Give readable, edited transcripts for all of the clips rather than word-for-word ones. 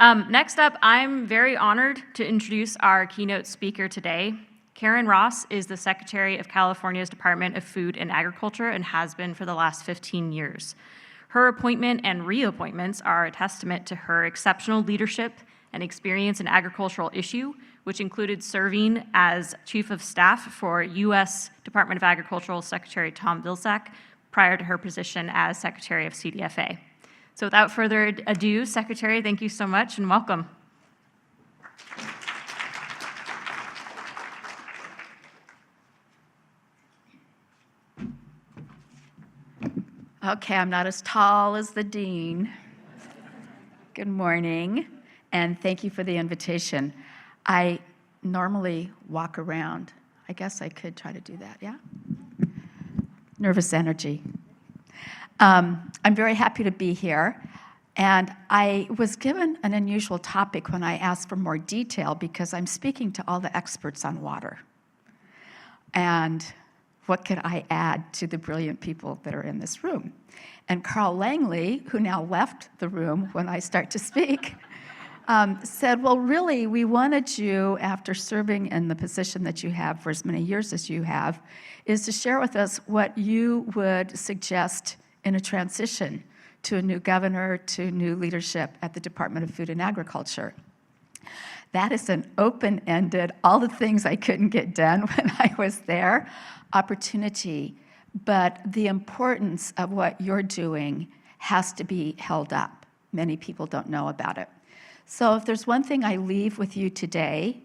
Next up, I'm very honored to introduce our keynote speaker today. Karen Ross is the Secretary of California's Department of Food and Agriculture and has been for the last 15 years. Her appointment and reappointments are a testament to her exceptional leadership and experience in agricultural issue, which included serving as Chief of Staff for U.S. Department of Agricultural Secretary Tom Vilsack prior to her position as Secretary of CDFA. So without further ado, Secretary, thank you so much and welcome. Okay, I'm not as tall as the dean. Good morning, and thank you for the invitation. I normally walk around. I guess I could try to do that, yeah? Nervous energy. I'm very happy to be here, and I was given an unusual topic when I asked for more detail because I'm speaking to all the experts on water. And what could I add to the brilliant people that are in this room? And Carl Langley, who now left the room when I start to speak, said, well, really, we wanted you, after serving in the position that you have for as many years as you have, is to share with us what you would suggest in a transition to a new governor, to new leadership at the Department of Food and Agriculture. That is an open-ended, all the things I couldn't get done when I was there, opportunity, but the importance of what you're doing has to be held up. Many people don't know about it. So if there's one thing I leave with you today,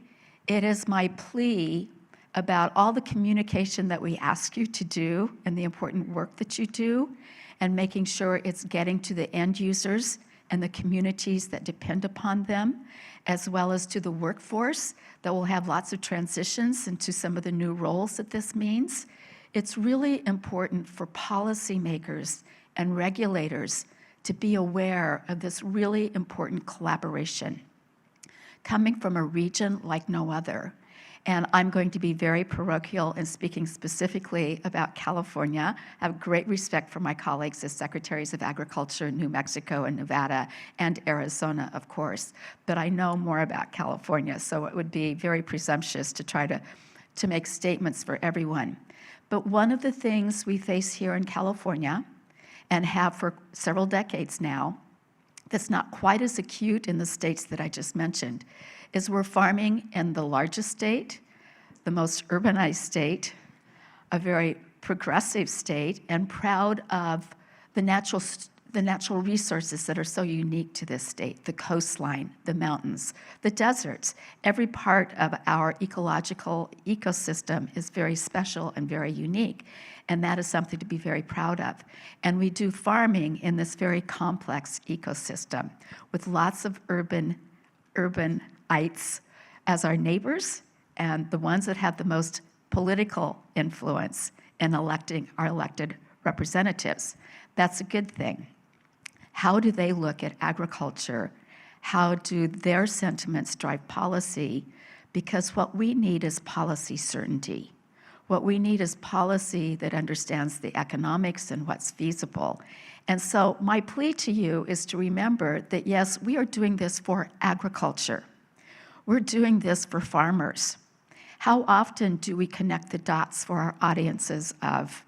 it is my plea about all the communication that we ask you to do and the important work that you do, and making sure it's getting to the end users and the communities that depend upon them, as well as to the workforce that will have lots of transitions into some of the new roles that this means. It's really important for policymakers and regulators to be aware of this really important collaboration coming from a region like no other. And I'm going to be very parochial in speaking specifically about California. I have great respect for my colleagues as Secretaries of Agriculture in New Mexico and Nevada and Arizona, of course. But I know more about California, so it would be very presumptuous to try to make statements for everyone. But one of the things we face here in California, and have for several decades now, that's not quite as acute in the states that I just mentioned, is we're farming in the largest state, the most urbanized state, a very progressive state, and proud of the natural resources that are so unique to this state, the coastline, the mountains, the deserts. Every part of our ecological ecosystem is very special and very unique, and that is something to be very proud of. And we do farming in this very complex ecosystem with lots of urbanites as our neighbors and the ones that have the most political influence in electing our elected representatives. That's a good thing. How do they look at agriculture? How do their sentiments drive policy? Because what we need is policy certainty. What we need is policy that understands the economics and what's feasible. And so my plea to you is to remember that, yes, we are doing this for agriculture. We're doing this for farmers. How often do we connect the dots for our audiences of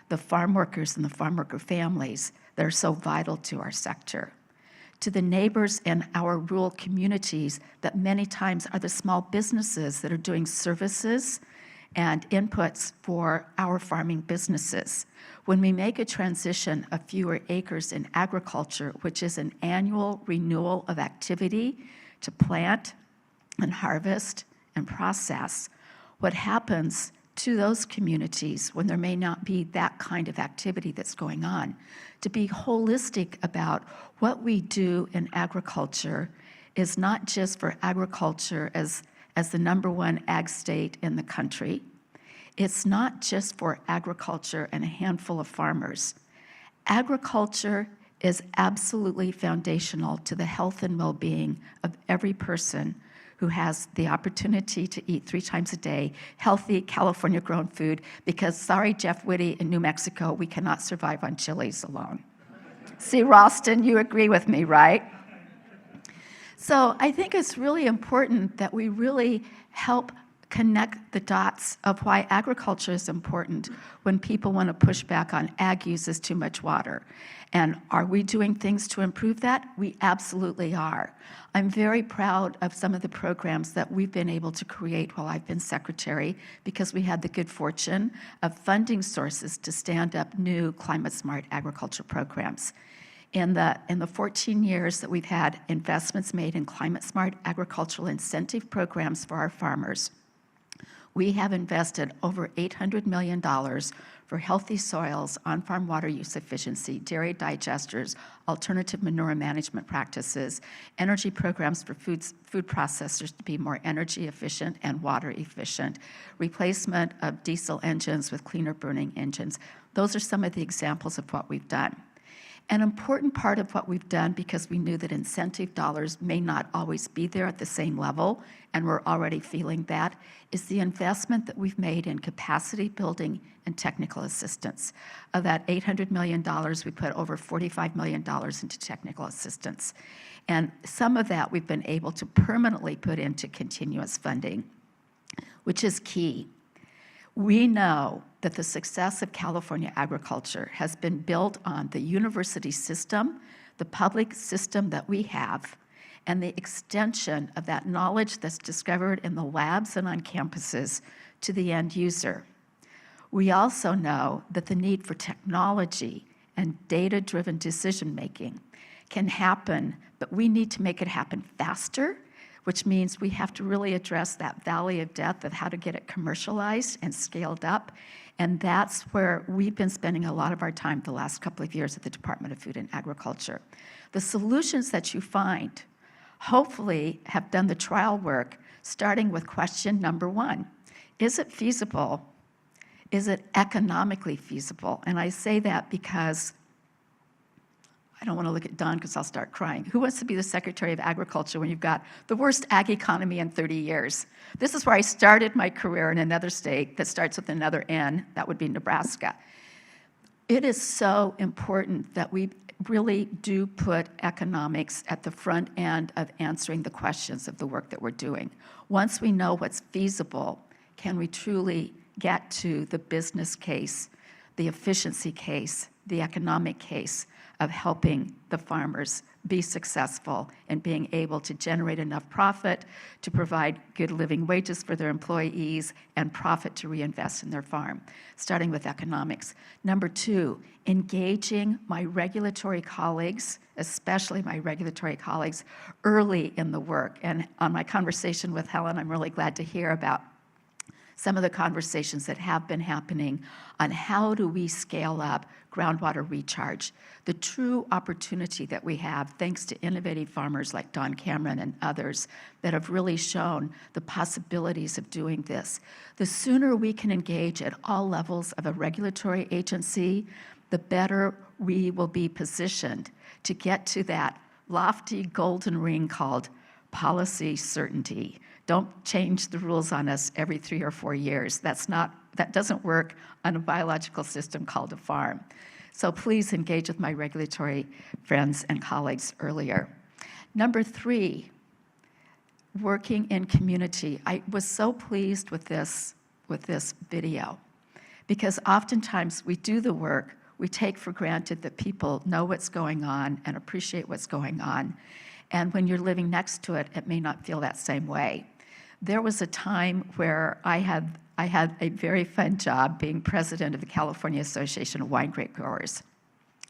the farm workers and the farm worker families that are so vital to our sector? To the neighbors in our rural communities that many times are the small businesses that are doing services and inputs for our farming businesses. When we make a transition of fewer acres in agriculture, which is an annual renewal of activity to plant and harvest and process, what happens to those communities when there may not be that kind of activity that's going on, to be holistic about what we do in agriculture is not just for agriculture as the #1 ag state in the country. It's not just for agriculture and a handful of farmers. Agriculture is absolutely foundational to the health and well-being of every person who has the opportunity to eat 3 times a day healthy California-grown food, because, sorry, Jeff Whitty in New Mexico, we cannot survive on chilies alone. See, Ralston, you agree with me, right? So I think it's really important that we really help connect the dots of why agriculture is important when people want to push back on ag uses too much water. And are we doing things to improve that? We absolutely are. I'm very proud of some of the programs that we've been able to create while I've been secretary, because we had the good fortune of funding sources to stand up new climate-smart agriculture programs. In the 14 years that we've had investments made in climate-smart agricultural incentive programs for our farmers, we have invested over $800 million for healthy soils, on-farm water use efficiency, dairy digesters, alternative manure management practices, energy programs for food processors to be more energy efficient and water efficient, replacement of diesel engines with cleaner burning engines. Those are some of the examples of what we've done. An important part of what we've done, because we knew that incentive dollars may not always be there at the same level, and we're already feeling that, is the investment that we've made in capacity building and technical assistance. Of that $800 million, we put over $45 million into technical assistance. And some of that we've been able to permanently put into continuous funding, which is key. We know that the success of California agriculture has been built on the university system, the public system that we have, and the extension of that knowledge that's discovered in the labs and on campuses to the end user. We also know that the need for technology and data-driven decision-making can happen, but we need to make it happen faster, which means we have to really address that valley of death of how to get it commercialized and scaled up. And that's where we've been spending a lot of our time the last couple of years at the Department of Food and Agriculture. The solutions that you find hopefully have done the trial work, starting with question number one. Is it feasible? Is it economically feasible? And I say that because I don't want to look at Don because I'll start crying. Who wants to be the Secretary of Agriculture when you've got the worst ag economy in 30 years? This is where I started my career in another state that starts with another N. That would be Nebraska. It is so important that we really do put economics at the front end of answering the questions of the work that we're doing. Once we know what's feasible, can we truly get to the business case, the efficiency case, the economic case of helping the farmers be successful in being able to generate enough profit to provide good living wages for their employees and profit to reinvest in their farm, starting with economics. Number two, engaging my regulatory colleagues, especially my regulatory colleagues, early in the work. And on my conversation with Helen, I'm really glad to hear about some of the conversations that have been happening on how do we scale up groundwater recharge, the true opportunity that we have thanks to innovative farmers like Don Cameron and others that have really shown the possibilities of doing this. The sooner we can engage at all levels of a regulatory agency, the better we will be positioned to get to that lofty golden ring called policy certainty. Don't change the rules on us every 3 or 4 years. That doesn't work on a biological system called a farm. So please engage with my regulatory friends and colleagues earlier. Number three, working in community. I was so pleased with this video, because oftentimes we do the work, we take for granted that people know what's going on and appreciate what's going on. And when you're living next to it, it may not feel that same way. There was a time where I had a very fun job being president of the California Association of Wine Grape Growers.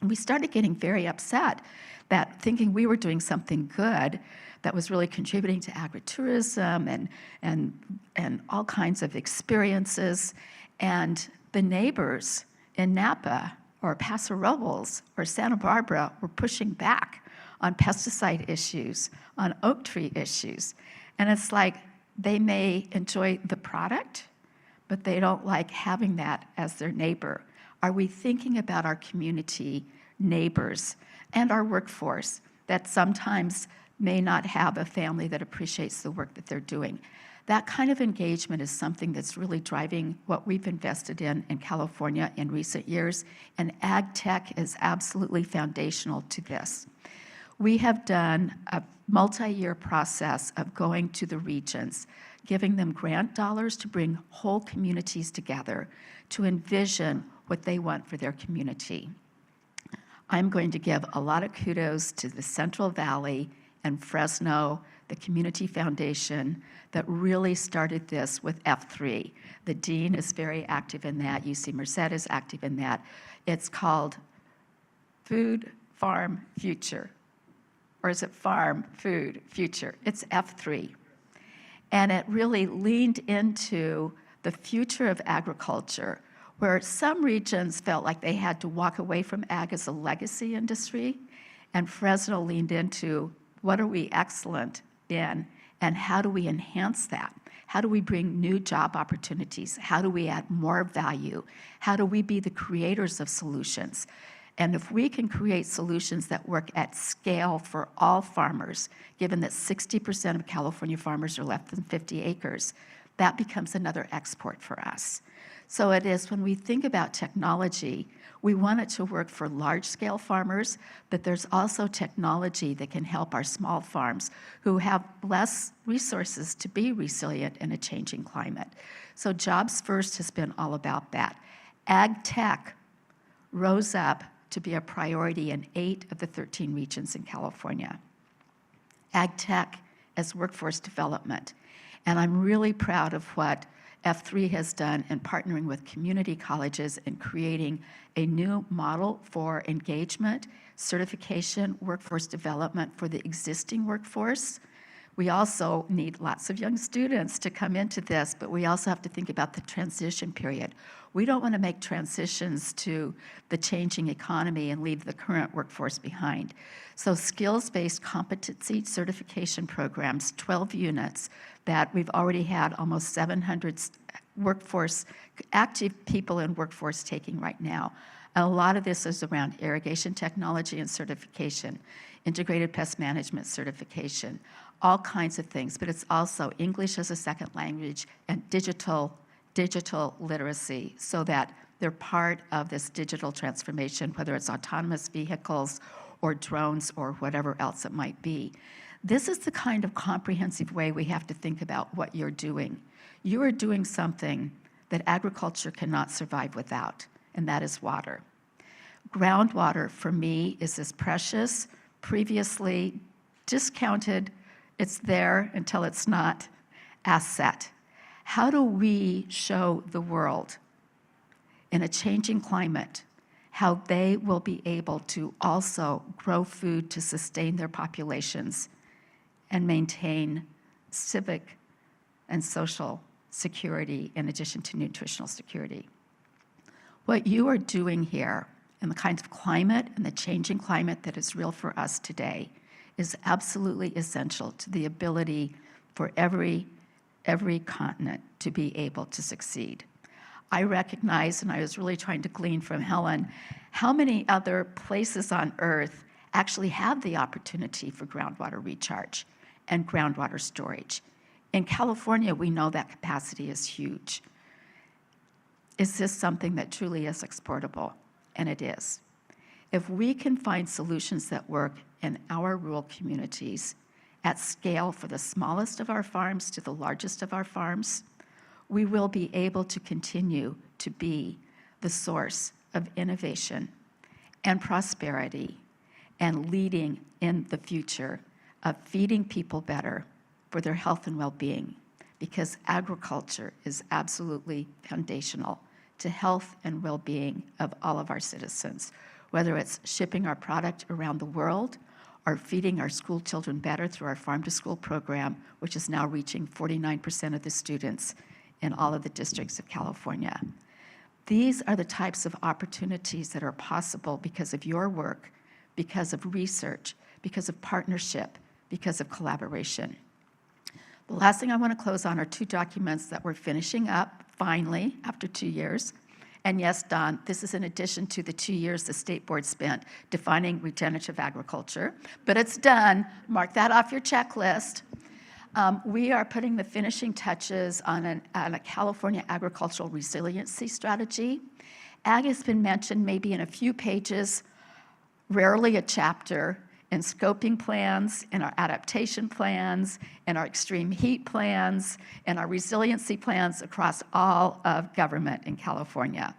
And we started getting very upset that thinking we were doing something good that was really contributing to agritourism and all kinds of experiences. And the neighbors in Napa or Paso Robles or Santa Barbara were pushing back on pesticide issues, on oak tree issues. And it's like they may enjoy the product, but they don't like having that as their neighbor. Are we thinking about our community neighbors and our workforce that sometimes may not have a family that appreciates the work that they're doing? That kind of engagement is something that's really driving what we've invested in California in recent years, and ag tech is absolutely foundational to this. We have done a multi-year process of going to the regions, giving them grant dollars to bring whole communities together to envision what they want for their community. I'm going to give a lot of kudos to the Central Valley and Fresno, the Community Foundation, that really started this with F3. The dean is very active in that. UC Merced is active in that. It's called Food, Farm, Future. Or is it Farm, Food, Future? It's F3. And it really leaned into the future of agriculture, where some regions felt like they had to walk away from ag as a legacy industry, and Fresno leaned into what are we excellent in, and how do we enhance that? How do we bring new job opportunities? How do we add more value? How do we be the creators of solutions? And if we can create solutions that work at scale for all farmers, given that 60% of California farmers are less than 50 acres, that becomes another export for us. So it is, when we think about technology, we want it to work for large-scale farmers, but there's also technology that can help our small farms who have less resources to be resilient in a changing climate. So Jobs First has been all about that. Ag tech rose up to be a priority in 8 of the 13 regions in California. Ag tech as workforce development. And I'm really proud of what F3 has done in partnering with community colleges and creating a new model for engagement, certification, workforce development for the existing workforce. We also need lots of young students to come into this, but we also have to think about the transition period. We don't want to make transitions to the changing economy and leave the current workforce behind. So skills-based competency certification programs, 12 units, that we've already had almost 700 workforce, active people in workforce taking right now. And a lot of this is around irrigation technology and certification, integrated pest management certification, all kinds of things, but it's also English as a second language and digital literacy, so that they're part of this digital transformation, whether it's autonomous vehicles or drones or whatever else it might be. This is the kind of comprehensive way we have to think about what you're doing. You are doing something that agriculture cannot survive without, and that is water. Groundwater, for me, is this precious, previously discounted, it's there until it's not, asset. How do we show the world in a changing climate how they will be able to also grow food to sustain their populations and maintain civic and social security in addition to nutritional security? What you are doing here in the kinds of climate and the changing climate that is real for us today is absolutely essential to the ability for every continent to be able to succeed. I recognize, and I was really trying to glean from Helen, how many other places on Earth actually have the opportunity for groundwater recharge and groundwater storage. In California, we know that capacity is huge. Is this something that truly is exportable? And it is. If we can find solutions that work in our rural communities at scale for the smallest of our farms to the largest of our farms, we will be able to continue to be the source of innovation and prosperity and leading in the future of feeding people better for their health and well-being, because agriculture is absolutely foundational to health and well-being of all of our citizens, whether it's shipping our product around the world or feeding our school children better through our Farm to School program, which is now reaching 49% of the students in all of the districts of California. These are the types of opportunities that are possible because of your work, because of research, because of partnership, because of collaboration. The last thing I want to close on are 2 documents that we're finishing up, finally, after 2 years. And yes, Don, this is in addition to the 2 years the State Board spent defining regenerative agriculture, but it's done. Mark that off your checklist. We are putting the finishing touches on a California agricultural resiliency strategy. Ag has been mentioned maybe in a few pages, rarely a chapter, in scoping plans, in our adaptation plans, in our extreme heat plans, in our resiliency plans across all of government in California.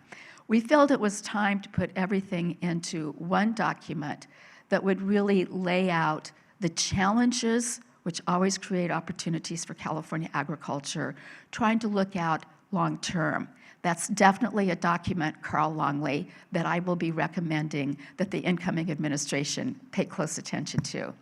We felt it was time to put everything into one document that would really lay out the challenges, which always create opportunities for California agriculture, trying to look out long-term. That's definitely a document, Carl Longley, that I will be recommending that the incoming administration pay close attention to.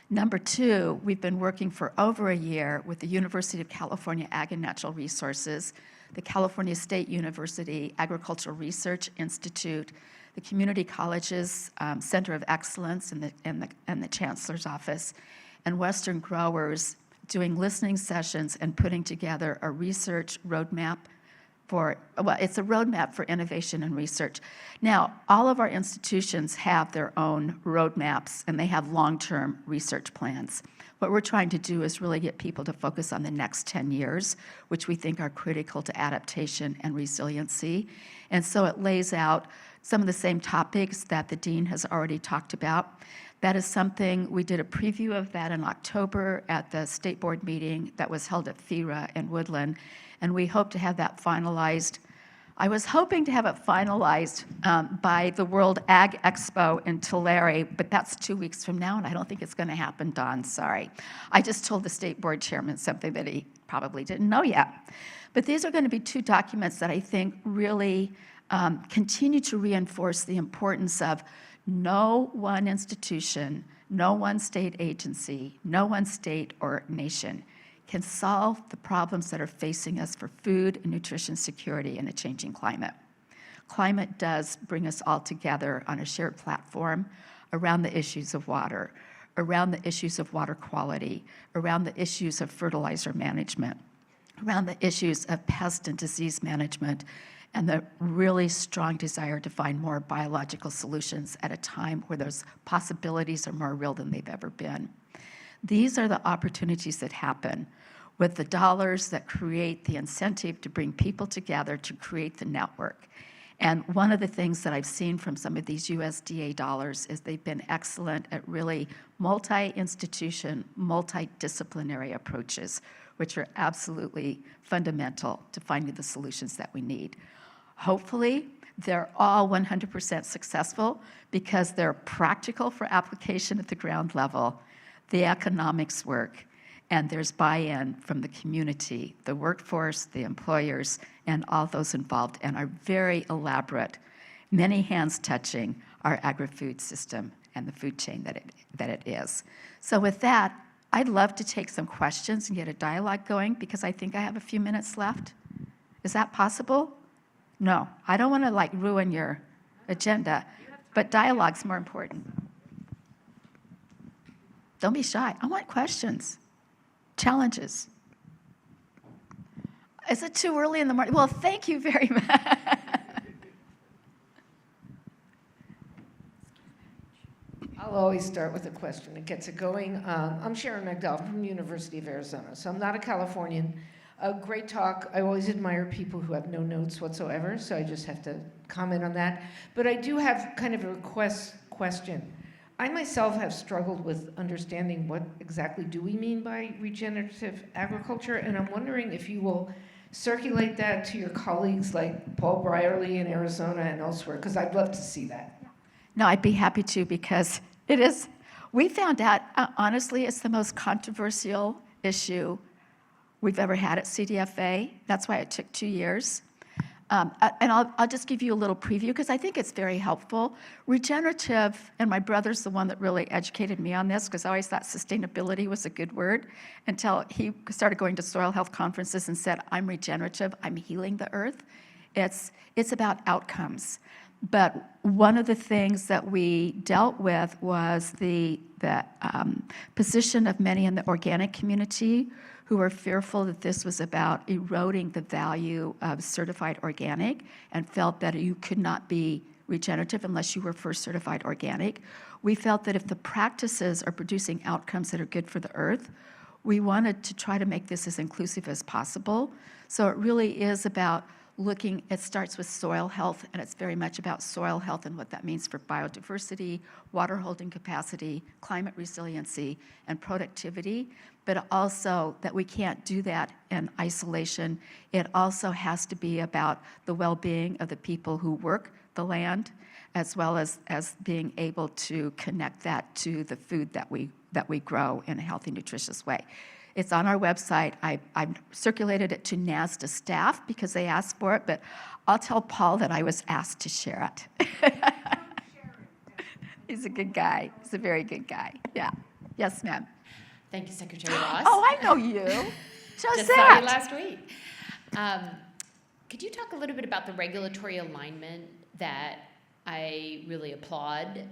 Number two, we've been working for over a year with the University of California Ag and Natural Resources, the California State University Agricultural Research Institute, the Community Colleges Center of Excellence and the Chancellor's Office, and Western Growers, doing listening sessions and putting together a research roadmap it's a roadmap for innovation and research. Now, all of our institutions have their own roadmaps, and they have long-term research plans. What we're trying to do is really get people to focus on the next 10 years, which we think are critical to adaptation and resiliency. And so it lays out some of the same topics that the dean has already talked about. That is something, we did a preview of that in October at the state board meeting that was held at FIRA in Woodland, and we hope to have that finalized. I was hoping to have it finalized by the World Ag Expo in Tulare, but that's 2 weeks from now, and I don't think it's going to happen, Don, sorry. I just told the state board chairman something that he probably didn't know yet. But these are going to be two documents that I think really continue to reinforce the importance of no one institution, no one state agency, no one state or nation can solve the problems that are facing us for food and nutrition security in a changing climate. Climate does bring us all together on a shared platform around the issues of water, around the issues of water quality, around the issues of fertilizer management, around the issues of pest and disease management, and the really strong desire to find more biological solutions at a time where those possibilities are more real than they've ever been. These are the opportunities that happen with the dollars that create the incentive to bring people together to create the network. And one of the things that I've seen from some of these USDA dollars is they've been excellent at really multi-institution, multidisciplinary approaches, which are absolutely fundamental to finding the solutions that we need. Hopefully, they're all 100% successful because they're practical for application at the ground level. The economics work, and there's buy-in from the community, the workforce, the employers, and all those involved, and are very elaborate, many hands touching our agri-food system and the food chain that it is. So with that, I'd love to take some questions and get a dialogue going because I think I have a few minutes left. Is that possible? No, I don't want to ruin your agenda, but dialogue's more important. Don't be shy. I want questions, challenges. Is it too early in the morning? Well, thank you very much. I'll always start with a question that gets it going. I'm Sharon McDowell from the University of Arizona, so I'm not a Californian. A great talk. I always admire people who have no notes whatsoever, so I just have to comment on that. But I do have kind of a question. I myself have struggled with understanding what exactly do we mean by regenerative agriculture, and I'm wondering if you will circulate that to your colleagues like Paul Brierly in Arizona and elsewhere, because I'd love to see that. No, I'd be happy to because it is, we found out, honestly, it's the most controversial issue we've ever had at CDFA. That's why it took 2 years. And I'll just give you a little preview because I think it's very helpful. Regenerative, and my brother's the one that really educated me on this because I always thought sustainability was a good word until he started going to soil health conferences and said, I'm regenerative, I'm healing the earth. It's about outcomes. But one of the things that we dealt with was the position of many in the organic community who were fearful that this was about eroding the value of certified organic and felt that you could not be regenerative unless you were first certified organic. We felt that if the practices are producing outcomes that are good for the earth, we wanted to try to make this as inclusive as possible. So it really is about it starts with soil health, and it's very much about soil health and what that means for biodiversity, water holding capacity, climate resiliency, and productivity, but also that we can't do that in isolation. It also has to be about the well-being of the people who work the land, as well as being able to connect that to the food that we grow in a healthy, nutritious way. It's on our website. I've circulated it to NASDA staff because they asked for it, but I'll tell Paul that I was asked to share it. He's a good guy. He's a very good guy. Yeah. Yes, ma'am. Thank you, Secretary Ross. Oh, I know you. Just saw you last week. Could you talk a little bit about the regulatory alignment that I really applaud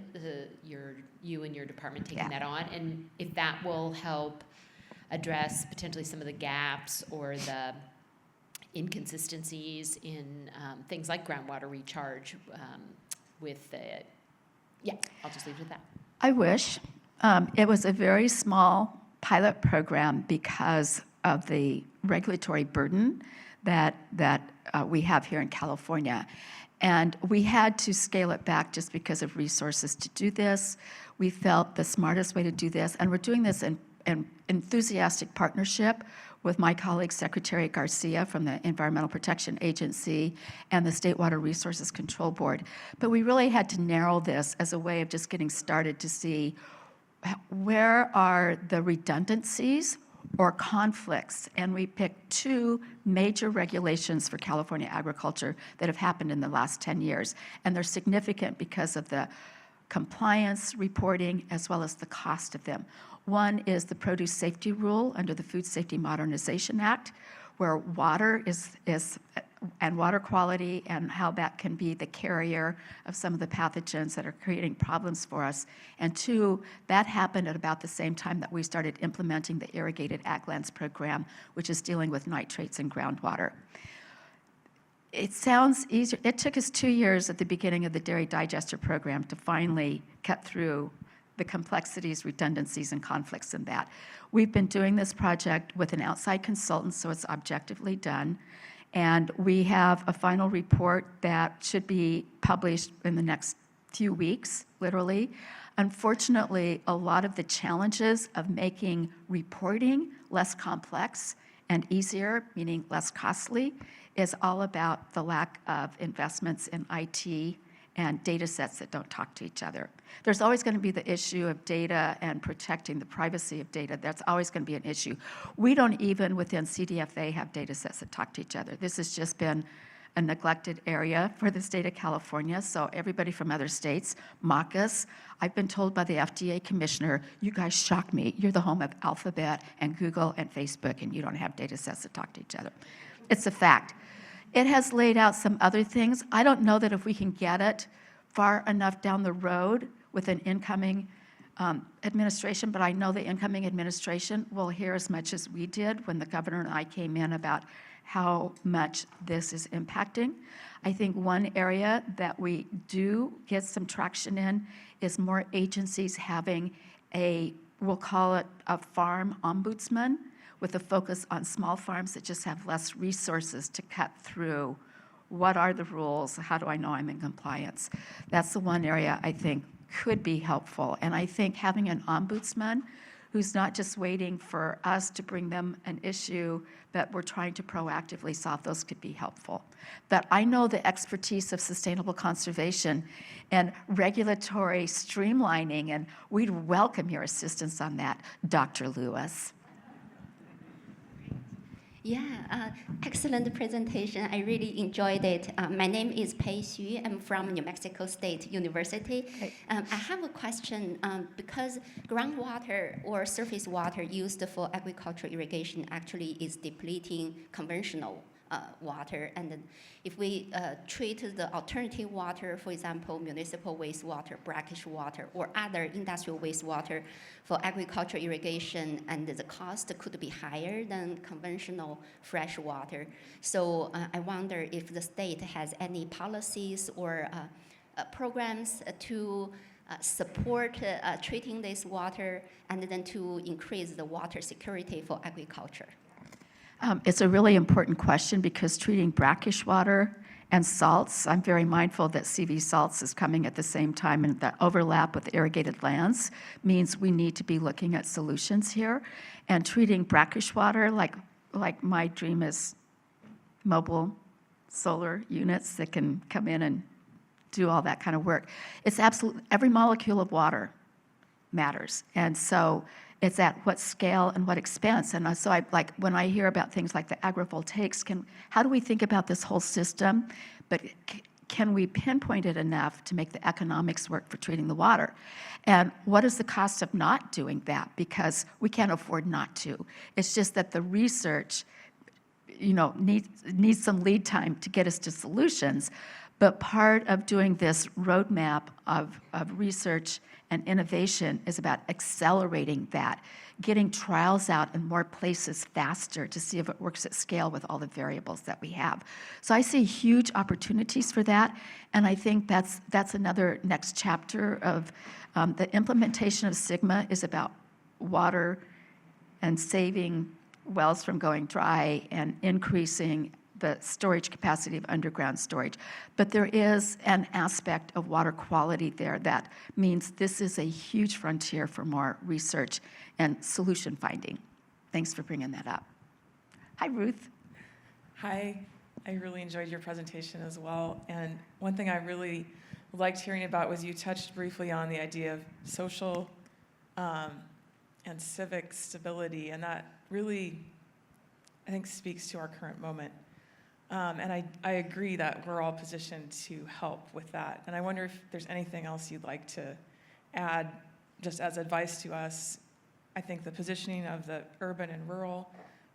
you and your department taking that on, and if that will help address potentially some of the gaps or the inconsistencies in things like groundwater recharge with the, I'll just leave it at that. I wish. It was a very small pilot program because of the regulatory burden that we have here in California. And we had to scale it back just because of resources to do this. We felt the smartest way to do this, and we're doing this in enthusiastic partnership with my colleague, Secretary Garcia from the Environmental Protection Agency and the State Water Resources Control Board. But we really had to narrow this as a way of just getting started to see where are the redundancies or conflicts, and we picked two major regulations for California agriculture that have happened in the last 10 years, and they're significant because of the compliance reporting as well as the cost of them. One is the produce safety rule under the Food Safety Modernization Act, where water and water quality and how that can be the carrier of some of the pathogens that are creating problems for us. And two, that happened at about the same time that we started implementing the Irrigated Ag Lands program, which is dealing with nitrates in groundwater. It sounds easier. It took us 2 years at the beginning of the Dairy Digester program to finally cut through the complexities, redundancies, and conflicts in that. We've been doing this project with an outside consultant, so it's objectively done. And we have a final report that should be published in the next few weeks, literally. Unfortunately, a lot of the challenges of making reporting less complex and easier, meaning less costly, is all about the lack of investments in IT and data sets that don't talk to each other. There's always going to be the issue of data and protecting the privacy of data. That's always going to be an issue. We don't even within CDFA have data sets that talk to each other. This has just been a neglected area for the state of California, so everybody from other states mock us. I've been told by the FDA commissioner, you guys shock me. You're the home of Alphabet and Google and Facebook, and you don't have data sets that talk to each other. It's a fact. It has laid out some other things. I don't know that if we can get it far enough down the road with an incoming administration, but I know the incoming administration will hear as much as we did when the governor and I came in about how much this is impacting. I think one area that we do get some traction in is more agencies having we'll call it a farm ombudsman, with a focus on small farms that just have less resources to cut through. What are the rules? How do I know I'm in compliance? That's the one area I think could be helpful. And I think having an ombudsman who's not just waiting for us to bring them an issue, but we're trying to proactively solve those could be helpful. But I know the expertise of sustainable conservation and regulatory streamlining, and we'd welcome your assistance on that, Dr. Lewis. Yeah, excellent presentation. I really enjoyed it. My name is Pei Xu. I'm from New Mexico State University. Hey. I have a question. Because groundwater or surface water used for agricultural irrigation actually is depleting conventional water. And then if we treat the alternative water, for example, municipal wastewater, brackish water, or other industrial wastewater for agricultural irrigation, and the cost could be higher than conventional fresh water. So I wonder if the state has any policies or programs to support treating this water and then to increase the water security for agriculture. It's a really important question because treating brackish water and salts, I'm very mindful that CV salts is coming at the same time, and the overlap with irrigated lands means we need to be looking at solutions here. And treating brackish water, like my dream is mobile solar units that can come in and do all that kind of work. It's absolutely, every molecule of water matters. And so it's at what scale and what expense. And so when I hear about things like the agrivoltaics, how do we think about this whole system? But can we pinpoint it enough to make the economics work for treating the water? And what is the cost of not doing that? Because we can't afford not to. It's just that the research, needs some lead time to get us to solutions. But part of doing this roadmap of research and innovation is about accelerating that, getting trials out in more places faster to see if it works at scale with all the variables that we have. So I see huge opportunities for that, and I think that's another next chapter of the implementation of Sigma is about water and saving wells from going dry and increasing the storage capacity of underground storage. But there is an aspect of water quality there that means this is a huge frontier for more research and solution finding. Thanks for bringing that up. Hi, Ruth. Hi, I really enjoyed your presentation as well. And one thing I really liked hearing about was you touched briefly on the idea of social and civic stability, and that really, I think, speaks to our current moment. And I agree that we're all positioned to help with that. And I wonder if there's anything else you'd like to add, just as advice to us. I think the positioning of the urban and rural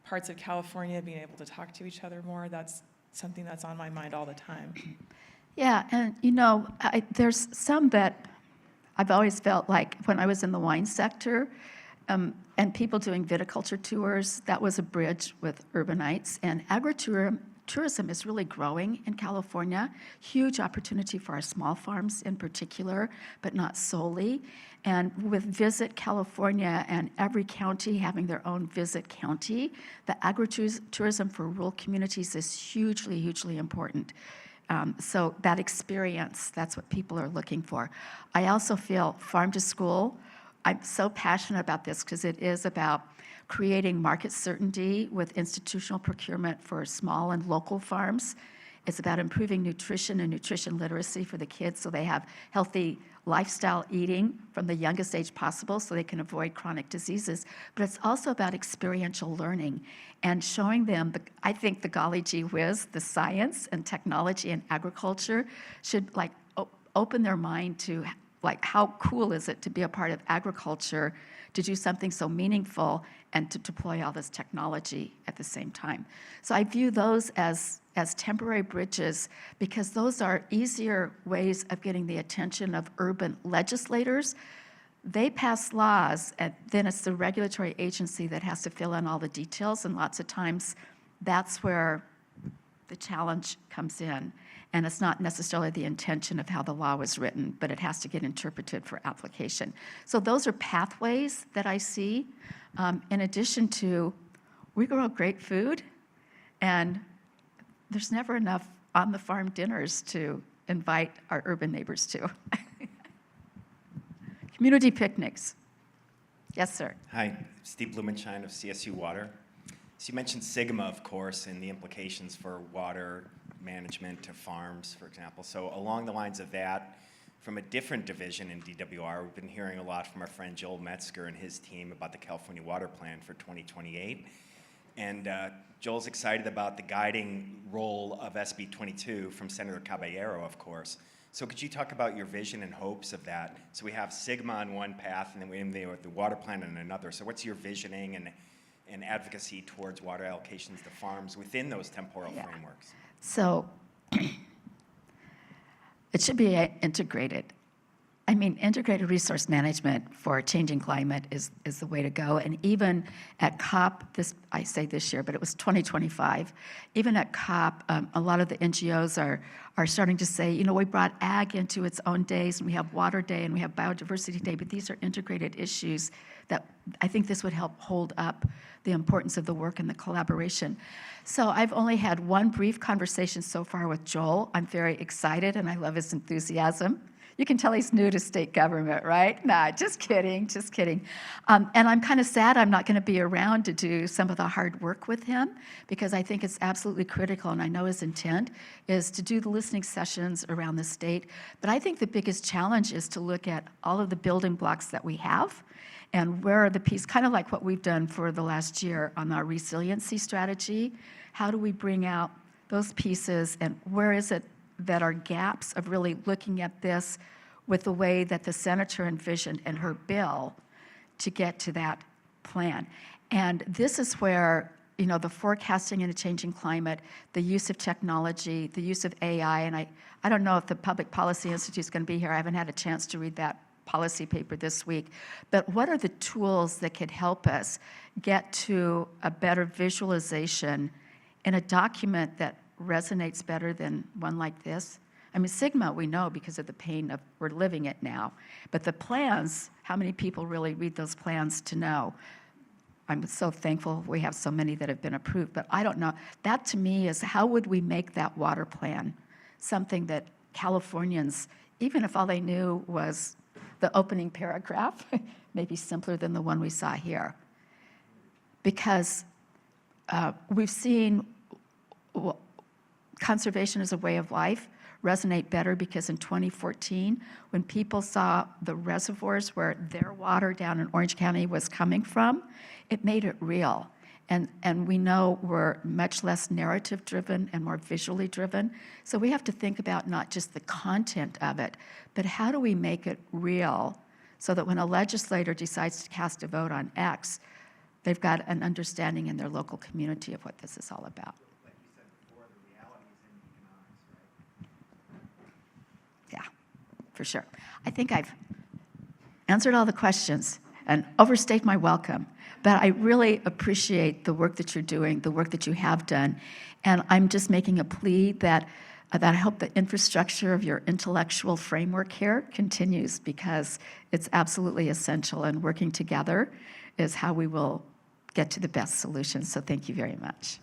parts of California, being able to talk to each other more, that's something that's on my mind all the time. Yeah, and there's some that I've always felt like when I was in the wine sector, and people doing viticulture tours, that was a bridge with urbanites. And agritourism is really growing in California. Huge opportunity for our small farms in particular, but not solely. And with Visit California and every county having their own Visit County, the agritourism for rural communities is hugely, hugely important. So that experience, that's what people are looking for. I also feel farm to school. I'm so passionate about this because it is about creating market certainty with institutional procurement for small and local farms. It's about improving nutrition and nutrition literacy for the kids so they have healthy lifestyle eating from the youngest age possible so they can avoid chronic diseases. But it's also about experiential learning and showing them, I think the golly gee whiz, the science and technology and agriculture should open their mind to how cool is it to be a part of agriculture, to do something so meaningful and to deploy all this technology at the same time. So I view those as temporary bridges because those are easier ways of getting the attention of urban legislators. They pass laws, and then it's the regulatory agency that has to fill in all the details, and lots of times that's where the challenge comes in. And it's not necessarily the intention of how the law was written, but it has to get interpreted for application. So those are pathways that I see. In addition to, we grow great food, and there's never enough on-the-farm dinners to invite our urban neighbors to. Community picnics. Yes, sir. Hi, Steve Blumenschein of CSU Water. So you mentioned Sigma, of course, and the implications for water management to farms, for example. So along the lines of that, from a different division in DWR, we've been hearing a lot from our friend Joel Metzger and his team about the California Water Plan for 2028. And Joel's excited about the guiding role of SB 22 from Senator Caballero, of course. So could you talk about your vision and hopes of that? So we have Sigma on one path, and then we have the water plan on another. So what's your visioning and advocacy towards water allocations to farms within those temporal frameworks? So it should be integrated. I mean, integrated resource management for changing climate is the way to go. And even at COP, I say this year, but it was 2025, even at COP, a lot of the NGOs are starting to say, we brought ag into its own days, and we have Water Day, and we have Biodiversity Day, but these are integrated issues that I think this would help hold up the importance of the work and the collaboration. So I've only had one brief conversation so far with Joel. I'm very excited, and I love his enthusiasm. You can tell he's new to state government, right? Nah, just kidding, just kidding. And I'm kind of sad I'm not going to be around to do some of the hard work with him, because I think it's absolutely critical, and I know his intent is to do the listening sessions around the state. But I think the biggest challenge is to look at all of the building blocks that we have and where are the pieces, kind of like what we've done for the last year on our resiliency strategy. How do we bring out those pieces, and where is it that are gaps of really looking at this with the way that the senator envisioned in her bill to get to that plan. And this is where, you know, the forecasting in a changing climate, the use of technology, the use of AI, and I don't know if the Public Policy Institute is going to be here. I haven't had a chance to read that policy paper this week. But what are the tools that could help us get to a better visualization in a document that resonates better than one like this? I mean, Sigma, we know because of the pain of we're living it now. But the plans, how many people really read those plans to know? I'm so thankful we have so many that have been approved, but I don't know. That to me is, how would we make that water plan something that Californians, even if all they knew was the opening paragraph, maybe simpler than the one we saw here? Because we've seen conservation as a way of life resonate better, because in 2014, when people saw the reservoirs where their water down in Orange County was coming from, it made it real. And we know we're much less narrative driven and more visually driven. So we have to think about not just the content of it, but how do we make it real so that when a legislator decides to cast a vote on X, they've got an understanding in their local community of what this is all about. For sure. I think I've answered all the questions and overstayed my welcome, but I really appreciate the work that you're doing, the work that you have done, and I'm just making a plea that I hope the infrastructure of your intellectual framework here continues, because it's absolutely essential, and working together is how we will get to the best solutions. So thank you very much.